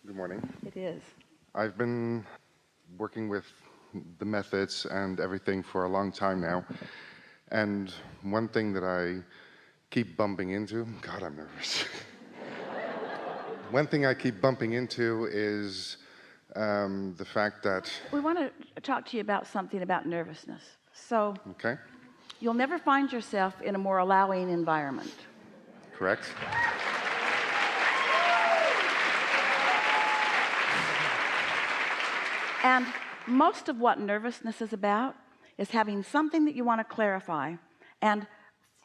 Good morning. It is. I've been working with the methods and everything for a long time now. And one thing that I keep bumping into, God, I'm nervous. One thing I keep bumping into is the fact that, We want to talk to you about something about nervousness. So okay, you'll never find yourself in a more allowing environment. correct? And most of what nervousness is about is having something that you want to clarify and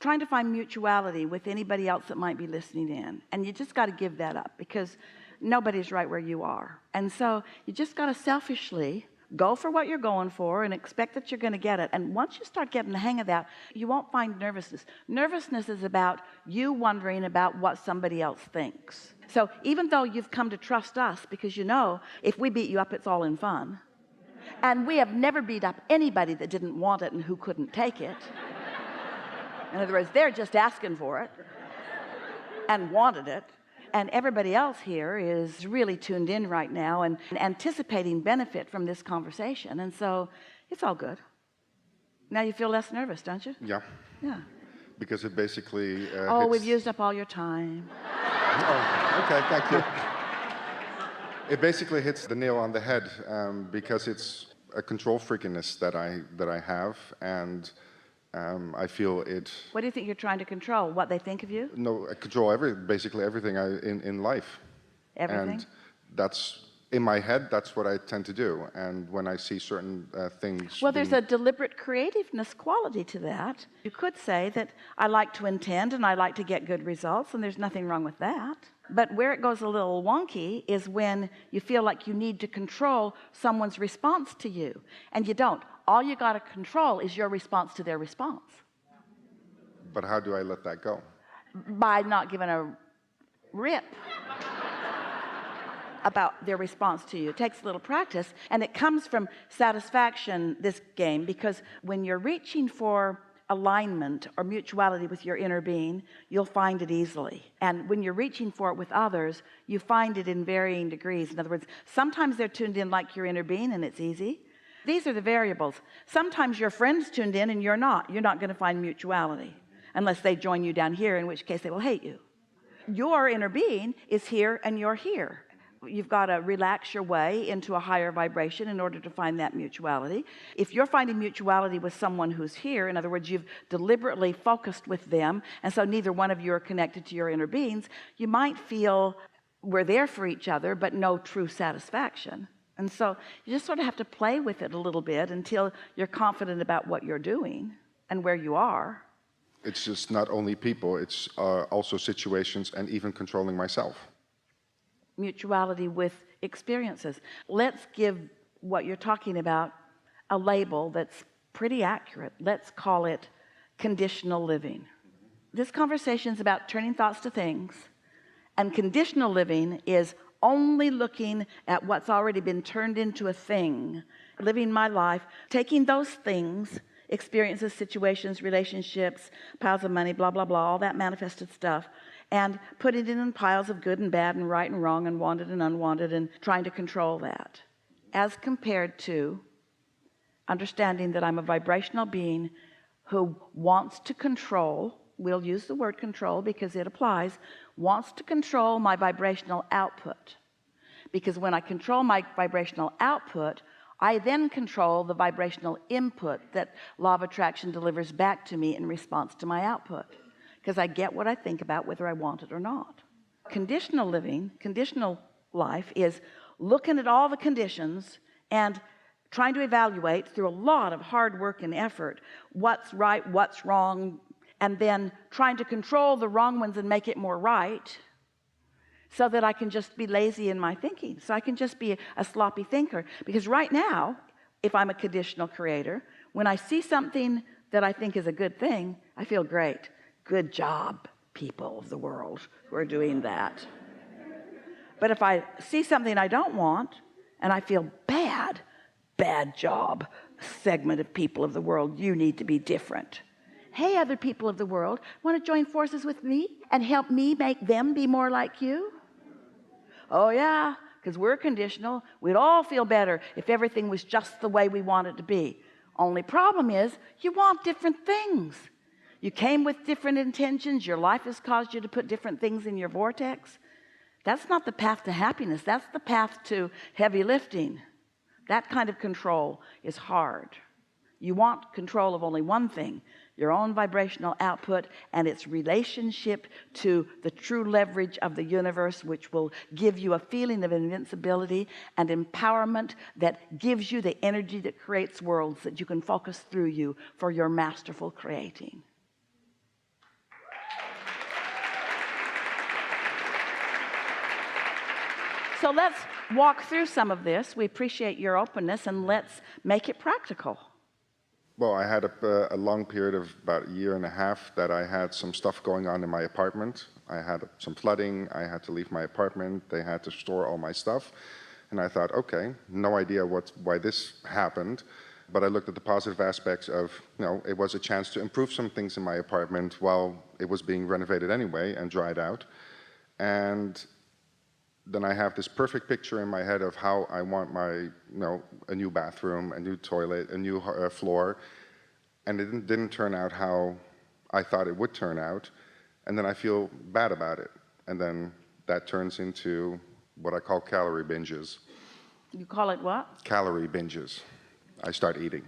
trying to find mutuality with anybody else that might be listening in. And you just got to give that up because nobody's right where you are. And so you just got to selfishly go for what you're going for and expect that you're going to get it. And once you start getting the hang of that, you won't find nervousness. Nervousness is about you wondering about what somebody else thinks. So even though you've come to trust us because you know if we beat you up, it's all in fun. And we have never beat up anybody that didn't want it and who couldn't take it. In other words, they're just asking for it and wanted it. And everybody else here is really tuned in right now and anticipating benefit from this conversation. And so it's all good. Now you feel less nervous, don't you? Yeah. Yeah. Because it basically We've used up all your time. Oh, okay, thank you. It basically hits the nail on the head because it's a control freakiness that I have, and I feel it. What do you think you're trying to control? What they think of you? No, I control basically everything in life. Everything? And that's in my head. That's what I tend to do. And when I see certain things, Well, there's a deliberate creativeness quality to that. You could say that I like to intend and I like to get good results, and there's nothing wrong with that. But where it goes a little wonky is when you feel like you need to control someone's response to you, and you don't. All you got to control is your response to their response. But how do I let that go? By not giving a rip about their response to you. It takes a little practice, and it comes from satisfaction, this game, because when you're reaching for alignment or mutuality with your inner being, you'll find it easily. And when you're reaching for it with others, you find it in varying degrees. In other words, sometimes they're tuned in like your inner being and it's easy. These are the variables. Sometimes your friend's tuned in and you're not. You're not going to find mutuality unless they join you down here, in which case they will hate you. Your inner being is here and you're here. You've got to relax your way into a higher vibration in order to find that mutuality. If you're finding mutuality with someone who's here, in other words, you've deliberately focused with them, and so neither one of you are connected to your inner beings, you might feel we're there for each other, but no true satisfaction. And so you just sort of have to play with it a little bit until you're confident about what you're doing and where you are. It's just not only people, it's also situations and even controlling myself. Mutuality with experiences. Let's give what you're talking about a label that's pretty accurate. Let's call it conditional living. This conversation is about turning thoughts to things, and conditional living is only looking at what's already been turned into a thing, living my life, taking those things, experiences, situations, relationships, piles of money, blah, blah, blah, all that manifested stuff, and putting it in piles of good and bad and right and wrong and wanted and unwanted and trying to control that, as compared to understanding that I'm a vibrational being who wants to control, we'll use the word control because it applies, wants to control my vibrational output. Because when I control my vibrational output, I then control the vibrational input that law of attraction delivers back to me in response to my output. Because I get what I think about whether I want it or not. Conditional living, conditional life, is looking at all the conditions and trying to evaluate through a lot of hard work and effort what's right, what's wrong, and then trying to control the wrong ones and make it more right so that I can just be lazy in my thinking, so I can just be a sloppy thinker. Because right now, if I'm a conditional creator, when I see something that I think is a good thing, I feel great. Good job, people of the world who are doing that. But if I see something I don't want and I feel bad job, segment of people of the world, you need to be different. Hey, other people of the world, want to join forces with me and help me make them be more like you? Oh yeah, because we're conditional. We'd all feel better if everything was just the way we want it to be. Only problem is you want different things. You came with different intentions. Your life has caused you to put different things in your vortex. That's not the path to happiness. That's the path to heavy lifting. That kind of control is hard. You want control of only one thing, your own vibrational output and its relationship to the true leverage of the universe, which will give you a feeling of invincibility and empowerment that gives you the energy that creates worlds that you can focus through you for your masterful creating. So let's walk through some of this. We appreciate your openness, and let's make it practical. Well, I had a long period of about a year and a half that I had some stuff going on in my apartment. I had some flooding. I had to leave my apartment. They had to store all my stuff. And I thought, okay, no idea why this happened. But I looked at the positive aspects of, it was a chance to improve some things in my apartment while it was being renovated anyway and dried out. And then I have this perfect picture in my head of how I want my, a new bathroom, a new toilet, a new floor, and it didn't turn out how I thought it would turn out, and then I feel bad about it, and then that turns into what I call calorie binges. You call it what? Calorie binges. I start eating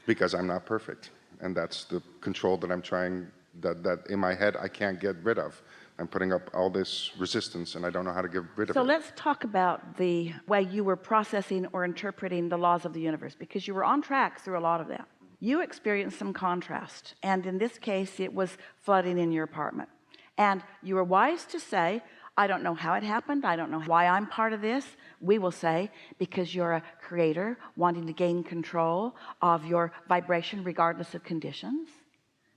because I'm not perfect, and that's the control that I'm trying, that in my head I can't get rid of. I'm putting up all this resistance and I don't know how to get rid of it. So let's talk about the way you were processing or interpreting the laws of the universe, because you were on track through a lot of that. You experienced some contrast, and in this case it was flooding in your apartment. And you were wise to say, I don't know how it happened. I don't know why I'm part of this. We will say, because you're a creator wanting to gain control of your vibration regardless of conditions.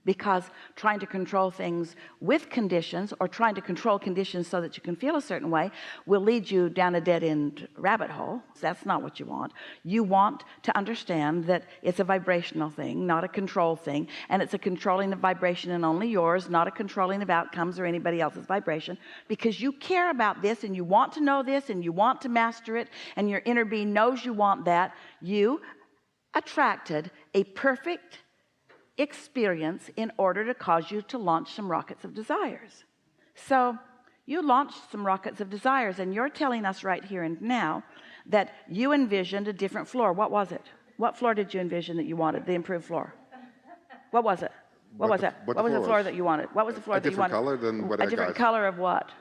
Because trying to control things with conditions, or trying to control conditions so that you can feel a certain way, will lead you down a dead-end rabbit hole. That's not what you want. You want to understand that it's a vibrational thing, not a control thing, and it's a controlling of vibration and only yours, not a controlling of outcomes or anybody else's vibration, because you care about this and you want to know this and you want to master it, and your inner being knows you want that. You attracted a perfect experience in order to cause you to launch some rockets of desires. So you launched some rockets of desires, and you're telling us right here and now that you envisioned a different floor. What was it? What floor did you envision that you wanted, the improved floor? What was it? What was it? What was the floor that you wanted? What was the floor that you wanted? A different color than what I got. A different color of what?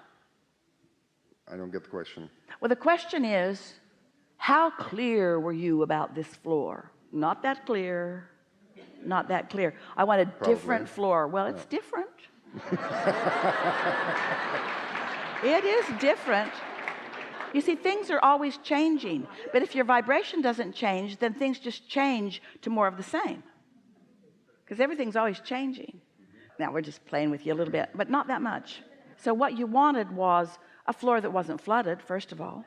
I don't get the question. Well, the question is, how clear were you about this floor? Not that clear. Not that clear. I want a different floor. Well, it's different. It is different. You see, things are always changing. But if your vibration doesn't change, then things just change to more of the same. Because everything's always changing. Now, we're just playing with you a little bit, but not that much. So what you wanted was a floor that wasn't flooded, first of all.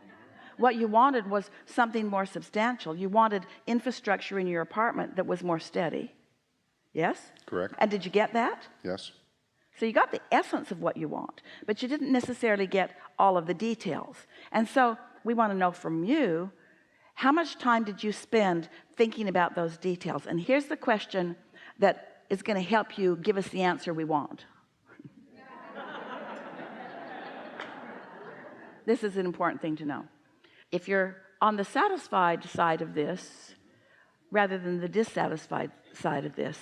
What you wanted was something more substantial. You wanted infrastructure in your apartment that was more steady. Yes? Correct. And did you get that? Yes. So you got the essence of what you want, but you didn't necessarily get all of the details. And so we want to know from you, how much time did you spend thinking about those details? And here's the question that is going to help you give us the answer we want. This is an important thing to know. If you're on the satisfied side of this rather than the dissatisfied side of this,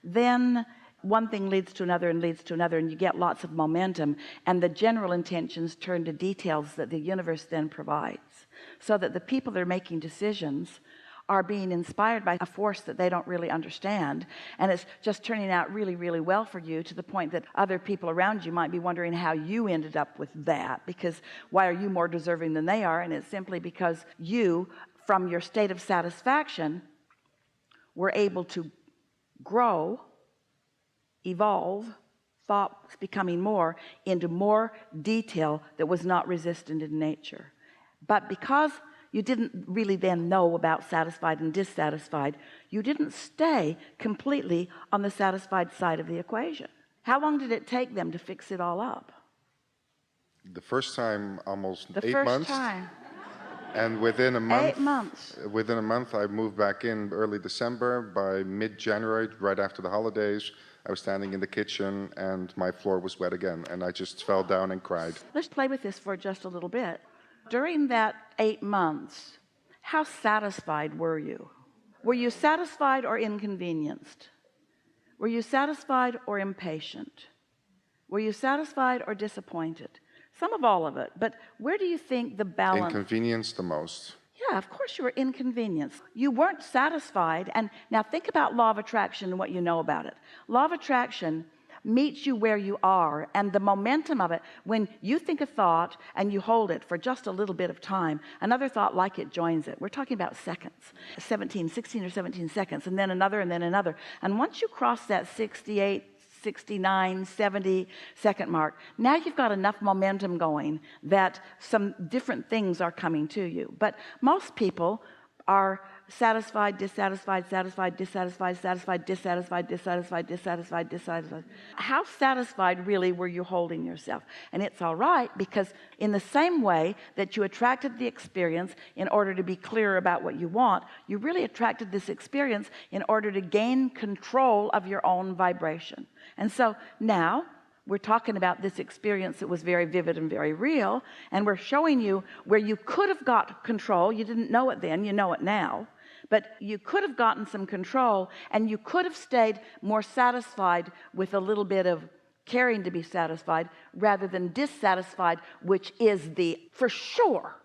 then one thing leads to another and leads to another, and you get lots of momentum, and the general intentions turn to details that the universe then provides, so that the people that are making decisions are being inspired by a force that they don't really understand, and it's just turning out really, really well for you, to the point that other people around you might be wondering how you ended up with that, because why are you more deserving than they are? And it's simply because you, from your state of satisfaction, were able to grow, evolve, thoughts becoming more into more detail that was not resistant in nature. But because you didn't really then know about satisfied and dissatisfied, you didn't stay completely on the satisfied side of the equation. How long did it take them to fix it all up? The first time, almost 8 months. The first time. And within a 8 months. I moved back in early December. By mid-January, right after the holidays, I was standing in the kitchen and my floor was wet again, and I just fell down and cried. Let's play with this for just a little bit. During that 8 months, how satisfied were you? Were you satisfied or inconvenienced? Were you satisfied or impatient? Were you satisfied or disappointed? Some of all of it, but where do you think the balance? Inconvenienced the most. Yeah, of course you were inconvenienced. You weren't satisfied. And now think about law of attraction and what you know about it. Law of attraction meets you where you are, and the momentum of it, when you think a thought and you hold it for just a little bit of time, another thought like it joins it. We're talking about seconds, 16 or 17 seconds, and then another, and then another. And once you cross that 68, 69, 70 second mark, now you've got enough momentum going that some different things are coming to you. But most people are satisfied, dissatisfied, satisfied, dissatisfied, satisfied, dissatisfied, dissatisfied, dissatisfied, dissatisfied. How satisfied really were you holding yourself? And it's all right, because in the same way that you attracted the experience in order to be clear about what you want, you really attracted this experience in order to gain control of your own vibration. And so now we're talking about this experience that was very vivid and very real, and we're showing you where you could have got control. You didn't know it then, you know it now, but you could have gotten some control, and you could have stayed more satisfied with a little bit of caring to be satisfied rather than dissatisfied, which is the, for sure,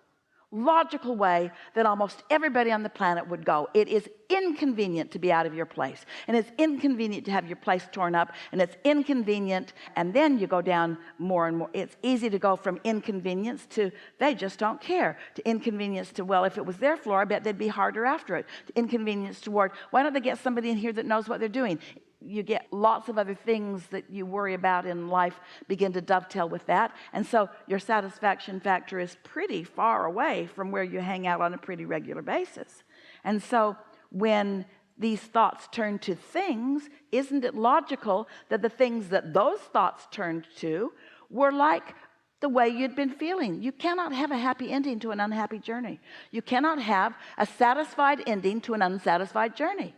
logical way that almost everybody on the planet would go. It is inconvenient to be out of your place, and it's inconvenient to have your place torn up, and it's inconvenient, and then you go down more and more. It's easy to go from inconvenience to they just don't care, to inconvenience to, well, if it was their floor, I bet they'd be harder after it, to inconvenience toward, why don't they get somebody in here that knows what they're doing? You get lots of other things that you worry about in life begin to dovetail with that. And so your satisfaction factor is pretty far away from where you hang out on a pretty regular basis. And so when these thoughts turn to things, isn't it logical that the things that those thoughts turned to were like the way you'd been feeling? You cannot have a happy ending to an unhappy journey. You cannot have a satisfied ending to an unsatisfied journey.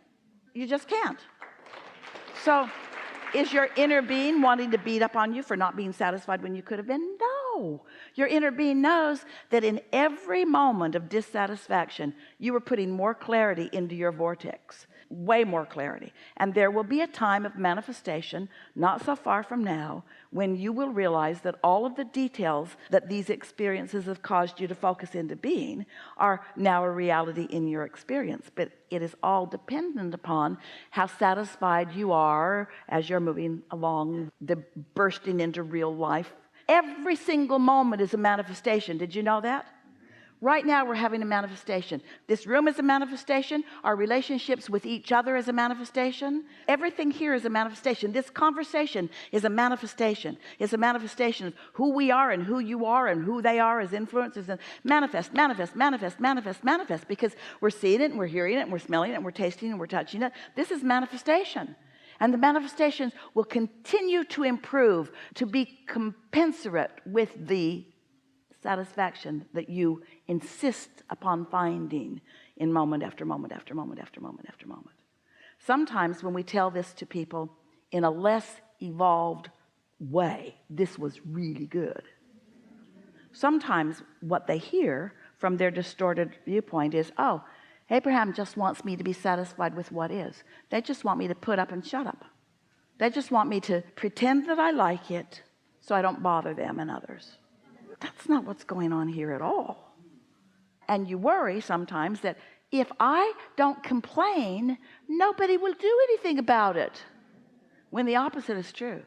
You just can't. So is your inner being wanting to beat up on you for not being satisfied when you could have been? No. Your inner being knows that in every moment of dissatisfaction, you were putting more clarity into your vortex, way more clarity. And there will be a time of manifestation, not so far from now, when you will realize that all of the details that these experiences have caused you to focus into being are now a reality in your experience. But it is all dependent upon how satisfied you are as you're moving along, the bursting into real life. Every single moment is a manifestation. Did you know that? Right now we're having a manifestation. This room is a manifestation. Our relationships with each other is a manifestation. Everything here is a manifestation. This conversation is a manifestation. It's a manifestation of who we are and who you are and who they are as influencers. And manifest, manifest, manifest, manifest, manifest, because we're seeing it and we're hearing it and we're smelling it and we're tasting it and we're touching it. This is manifestation. And the manifestations will continue to improve, to be commensurate with the satisfaction that you insist upon finding in moment after moment after moment after moment after moment. Sometimes when we tell this to people in a less evolved way, this was really good. Sometimes what they hear from their distorted viewpoint is, oh, Abraham just wants me to be satisfied with what is. They just want me to put up and shut up. They just want me to pretend that I like it so I don't bother them and others. That's not what's going on here at all. And you worry sometimes that if I don't complain, nobody will do anything about it, when the opposite is true.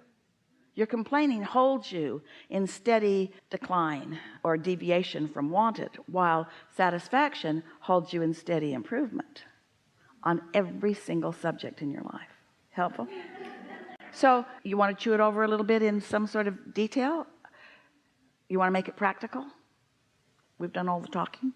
Your complaining holds you in steady decline or deviation from wanted, while satisfaction holds you in steady improvement on every single subject in your life. Helpful? So you want to chew it over a little bit in some sort of detail? You want to make it practical? We've done all the talking.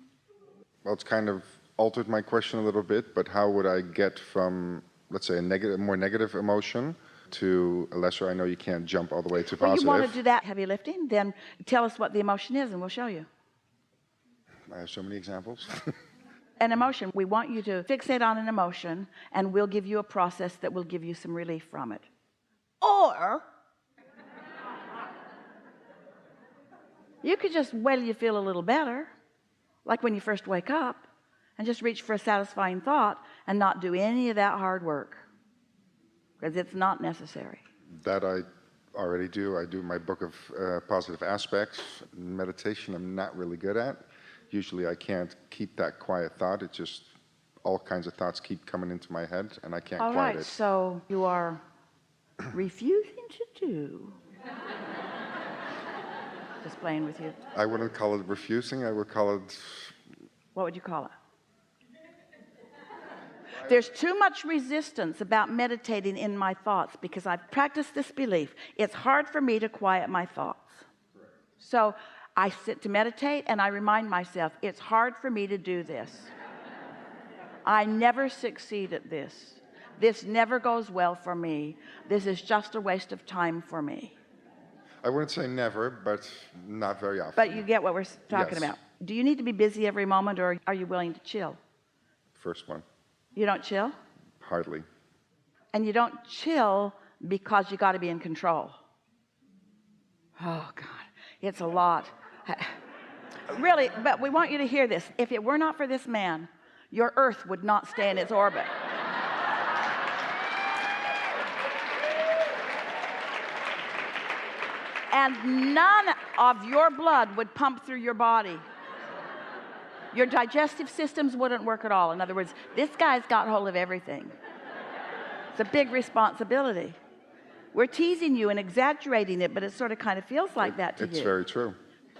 Well, it's kind of altered my question a little bit, but how would I get from, let's say, a more negative emotion to a lesser? I know you can't jump all the way to positive. Well, you want to do that heavy lifting? Then tell us what the emotion is and we'll show you. I have so many examples. An emotion, we want you to fixate on an emotion, and we'll give you a process that will give you some relief from it. Or you could just wait till you feel a little better, like when you first wake up, and just reach for a satisfying thought and not do any of that hard work, because it's not necessary. That I already do. I do my book of positive aspects. Meditation I'm not really good at. Usually I can't keep that quiet thought. It's just all kinds of thoughts keep coming into my head, and I can't All quiet right, it. so you are refusing to do. Just playing with you. I wouldn't call it refusing. I would call it... What would you call it? There's too much resistance about meditating in my thoughts because I've practiced this belief. It's hard for me to quiet my thoughts. So I sit to meditate and I remind myself, it's hard for me to do this. I never succeed at this. This never goes well for me. This is just a waste of time for me. I wouldn't say never, but not very often. But you get what we're talking Yes. about. Do you need to be busy every moment, or are you willing to chill? First one. You don't chill? Hardly. And you don't chill because you got to be in control. Oh God, it's a lot. Really, but we want you to hear this. If it were not for this man, your earth would not stay in its orbit. And none of your blood would pump through your body. Your digestive systems wouldn't work at all. In other words, this guy's got hold of everything. It's a big responsibility. We're teasing you and exaggerating it, but it sort of kind of feels like that to you. It's very true.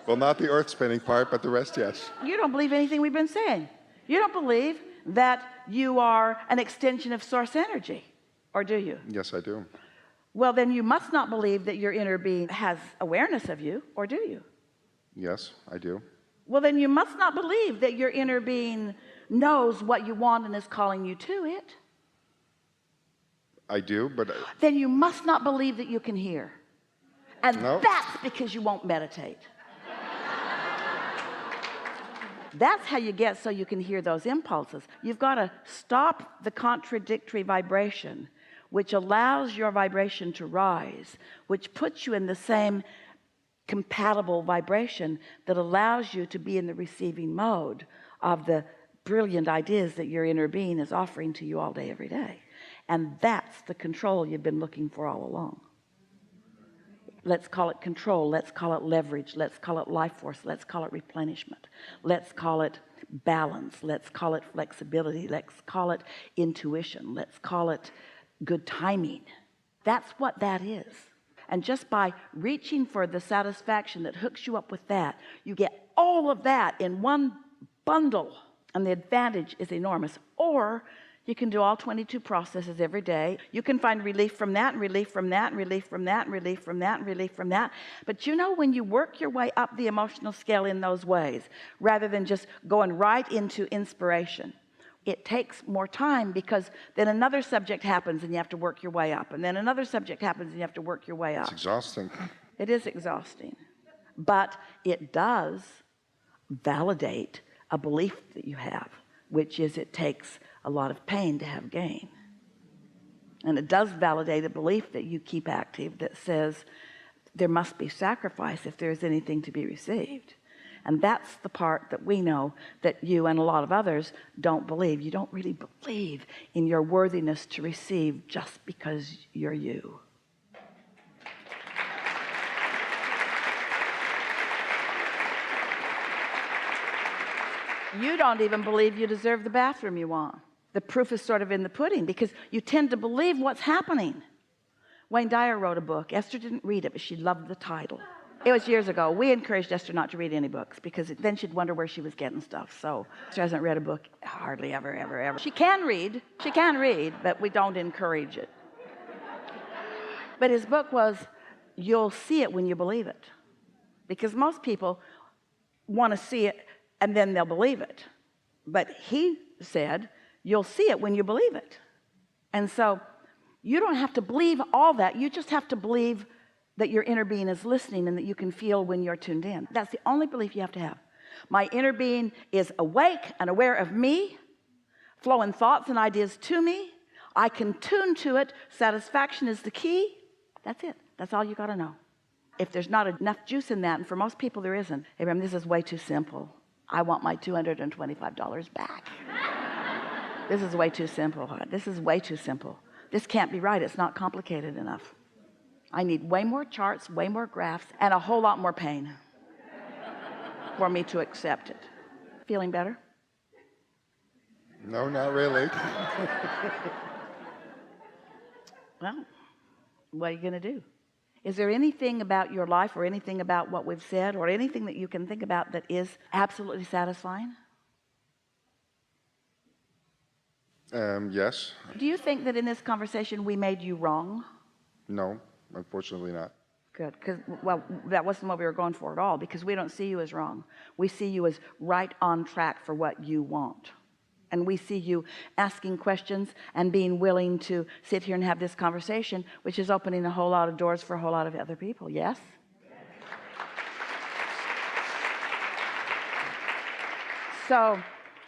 Well, not the earth spinning part, but the rest, yes. You don't believe anything we've been saying. You don't believe that you are an extension of source energy, or do you? Yes, I do. Well, then you must not believe that your inner being has awareness of you, or do you? Yes, I do. Well, then you must not believe that your inner being knows what you want and is calling you to it. I do, but... Then you must not believe that you can hear. And No. that's because you won't meditate. That's how you get so you can hear those impulses. You've got to stop the contradictory vibration, which allows your vibration to rise, which puts you in the same compatible vibration that allows you to be in the receiving mode of the brilliant ideas that your inner being is offering to you all day, every day. And that's the control you've been looking for all along. Let's call it control. Let's call it leverage. Let's call it life force. Let's call it replenishment. Let's call it balance. Let's call it flexibility. Let's call it intuition. Let's call it good timing. That's what that is. And just by reaching for the satisfaction that hooks you up with that, you get all of that in one bundle, and the advantage is enormous. Or you can do all 22 processes every day. You can find relief from that, and relief from that, and relief from that, and relief from that, and relief from that. But you know, when you work your way up the emotional scale in those ways, rather than just going right into inspiration, it takes more time, because then another subject happens and you have to work your way up. And then another subject happens and you have to work your way up. It's exhausting. It is exhausting. But it does validate a belief that you have, which is it takes a lot of pain to have gain. And it does validate a belief that you keep active that says there must be sacrifice if there's anything to be received. And that's the part that we know that you and a lot of others don't believe. You don't really believe in your worthiness to receive just because you're you. You don't even believe you deserve the bathroom you want. The proof is sort of in the pudding, because you tend to believe what's happening. Wayne Dyer wrote a book. Esther didn't read it, but she loved the title. It was years ago. We encouraged Esther not to read any books, because then she'd wonder where she was getting stuff. So she hasn't read a book hardly ever, ever, ever. She can read, but we don't encourage it. But his book was, you'll see it when you believe it. Because most people want to see it and then they'll believe it. But he said, you'll see it when you believe it. And so you don't have to believe all that. You just have to believe that your inner being is listening and that you can feel when you're tuned in. That's the only belief you have to have. My inner being is awake and aware of me, flowing thoughts and ideas to me. I can tune to it. Satisfaction is the key. That's it. That's all you got to know. If there's not enough juice in that, and for most people there isn't, Abraham, this is way too simple. I want my $225 back. This is way too simple. This is way too simple. This can't be right. It's not complicated enough. I need way more charts, way more graphs, and a whole lot more pain for me to accept it. Feeling better? No, not really. Well, what are you going to do? Is there anything about your life or anything about what we've said or anything that you can think about that is absolutely satisfying? Yes. Do you think that in this conversation we made you wrong? No, unfortunately not. Good, because, well, that wasn't what we were going for at all, because we don't see you as wrong. We see you as right on track for what you want. And we see you asking questions and being willing to sit here and have this conversation, which is opening a whole lot of doors for a whole lot of other people. Yes? So,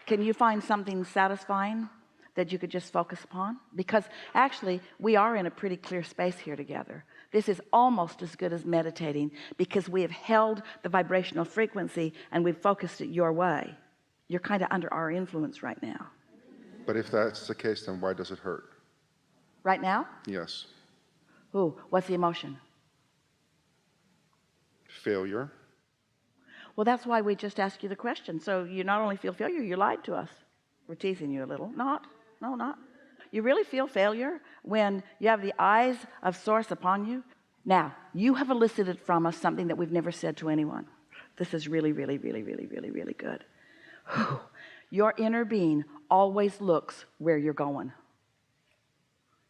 can you find something satisfying that you could just focus upon? Because actually, we are in a pretty clear space here together. This is almost as good as meditating because we have held the vibrational frequency and we've focused it your way. You're kind of under our influence right now. But if that's the case, then why does it hurt? Right now? Yes. Ooh, what's the emotion? Failure. Well, that's why we just asked you the question. So you not only feel failure, you lied to us. We're teasing you a little. Not. You really feel failure when you have the eyes of Source upon you? Now, you have elicited from us something that we've never said to anyone. This is really, really, really, really, really, really good. Your inner being always looks where you're going.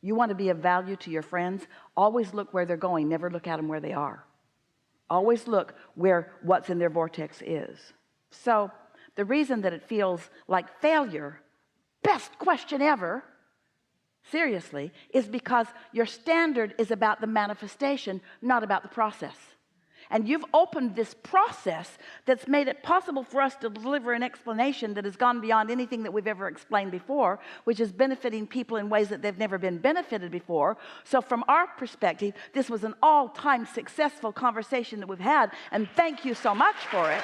You want to be of value to your friends? Always look where they're going. Never look at them where they are. Always look where what's in their vortex is. So the reason that it feels like failure, best question ever, seriously, is because your standard is about the manifestation, not about the process. And you've opened this process that's made it possible for us to deliver an explanation that has gone beyond anything that we've ever explained before, which is benefiting people in ways that they've never been benefited before. So from our perspective, this was an all-time successful conversation that we've had, and thank you so much for it.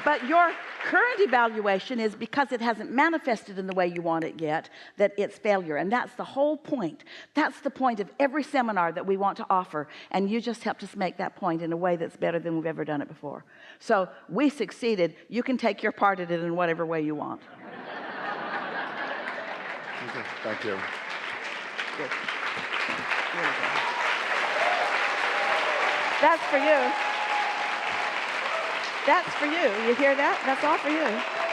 But your current evaluation is because it hasn't manifested in the way you want it yet, that it's failure. And that's the whole point. That's the point of every seminar that we want to offer. And you just helped us make that point in a way that's better than we've ever done it before. So we succeeded. You can take your part in it in whatever way you want. Okay, thank you. Good. Really good. That's for you. That's for you. You hear that? That's all for you.